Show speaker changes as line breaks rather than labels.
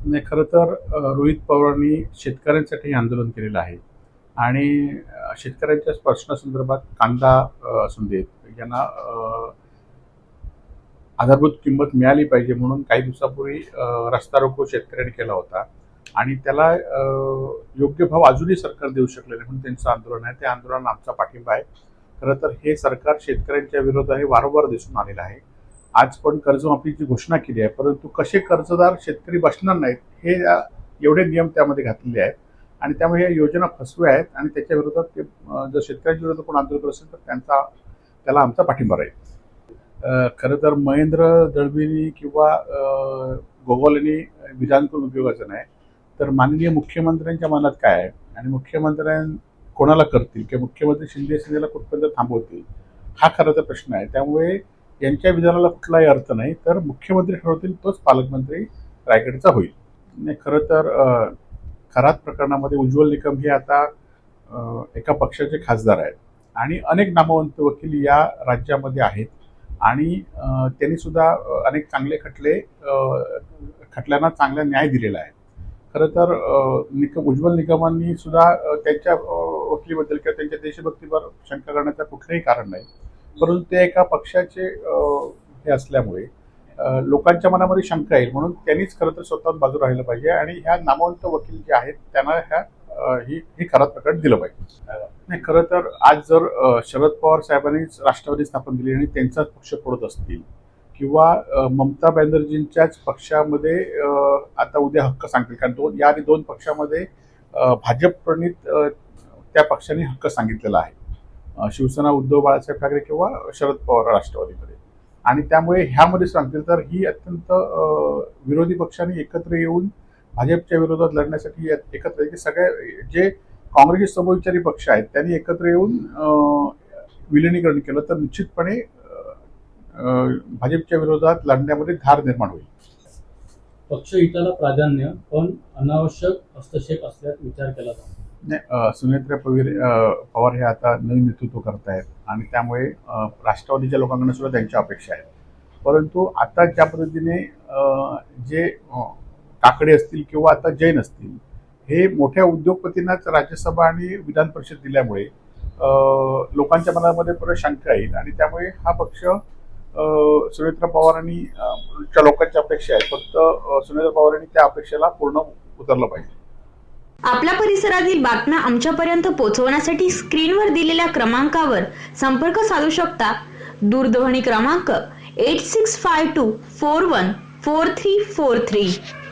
नाही, खरं तर रोहित पवारांनी शेतकऱ्यांसाठी आंदोलन केलेलं आहे आणि शेतकऱ्यांच्या प्रश्नासंदर्भात कांदा असू देत, यांना आधारभूत किंमत मिळाली पाहिजे म्हणून काही दिवसापूर्वी रस्ता रोको शेतकऱ्यांनी केला होता आणि त्याला योग्य भाव अजूनही सरकार देऊ शकले नाही म्हणून त्यांचं आंदोलन आहे. त्या आंदोलनाला आमचा पाठिंबा आहे. खरं तर हे सरकार शेतकऱ्यांच्या विरोधात वारंवार दिसून आलेलं आहे. आज पण कर्जमाफीची घोषणा केली आहे, परंतु कसे कर्जदार शेतकरी बसणार नाहीत हे एवढे नियम त्यामध्ये घातलेले आहेत आणि त्यामुळे या योजना फसव्या आहेत आणि त्याच्या विरोधात ते जर शेतकऱ्यांच्या विरोधात कोण आंदोलन करत असेल तर त्याला आमचा पाठिंबा राहील. खरं तर महेंद्र दळवींनी किंवा गोगोल यांनी विधान करून उपयोगाचं नाही, तर माननीय मुख्यमंत्र्यांच्या मनात काय आहे आणि मुख्यमंत्र्यां कोणाला करतील किंवा मुख्यमंत्री सेनेला कुठपर्यंत थांबवतील हा खरं तर प्रश्न आहे. त्यामुळे यांच्या विधानाला कुठलाही अर्थ नाही, तर मुख्यमंत्री ठरवतील तोच पालकमंत्री रायगडचा होईल. नाही, खरं तर खरात प्रकरणामध्ये उज्ज्वल निकम हे आता एका पक्षाचे खासदार आहेत आणि अनेक नामवंत वकील या राज्यामध्ये आहेत आणि त्यांनी सुद्धा अनेक चांगले खटल्यांना चांगला न्याय दिलेला आहे. खरं तर उज्ज्वल निकमांनी सुद्धा त्यांच्या वकिलीबद्दल किंवा त्यांच्या देशभक्तीवर शंका करण्याचं कुठलंही कारण नाही, परंतु ते एका पक्षाचे हे असल्यामुळे लोकांच्या मनामध्ये शंका येईल म्हणून त्यांनीच खरं तर स्वतःहून बाजू राहिलं पाहिजे आणि ह्या नामवंत वकील जे आहेत त्यांना ही खरात प्रकरण दिलं पाहिजे. नाही, खरं तर आज जर शरद पवार साहेबांनी राष्ट्रवादी स्थापन केली आणि त्यांचाच पक्ष फोडत असतील किंवा ममता बॅनर्जींच्याच पक्षामध्ये आता उद्या हक्क सांगतील, कारण या दोन पक्षामध्ये भाजप प्रणित त्या पक्षाने हक्क सांगितलेला आहे, शिवसेना उद्धव बाळासाहेब ठाकरे किंवा शरद पवार राष्ट्रवादीमध्ये, आणि त्यामुळे ह्यामध्ये सांगतील तर ही अत्यंत विरोधी पक्षांनी एकत्र येऊन भाजपच्या विरोधात लढण्यासाठी एकत्र की सगळे जे काँग्रेसचे समविचारी पक्ष आहेत त्यांनी एकत्र येऊन विलिनीकरण केलं तर निश्चितपणे भाजपच्या विरोधात लढण्यामध्ये धार निर्माण होईल.
पक्ष हिताला प्राधान्य पण अनावश्यक हस्तक्षेप असल्याचा विचार केला जातो.
नाही, सुनेत्रा पवार हे आता नवीन नेतृत्व करत आहेत आणि त्यामुळे राष्ट्रवादीच्या लोकांकडून सुद्धा त्यांच्या अपेक्षा आहेत, परंतु आता ज्या पद्धतीने जे काकडे असतील किंवा आता जैन असतील हे मोठ्या उद्योगपतींनाच राज्यसभा आणि विधान परिषद दिल्यामुळे लोकांच्या मनामध्ये परत शंका येईल आणि त्यामुळे हा पक्ष सुनेत्रा पवारांनी लोकांच्या अपेक्षा आहेत, फक्त सुनेत्रा पवारांनी त्या अपेक्षेला पूर्ण उतरलं पाहिजे.
आपल्या परिसरातील बातम्या आमच्यापर्यंत पोहोचवण्यासाठी स्क्रीनवर दिलेल्या क्रमांकावर संपर्क साधू शकता. दूरध्वनी क्रमांक 8652414343.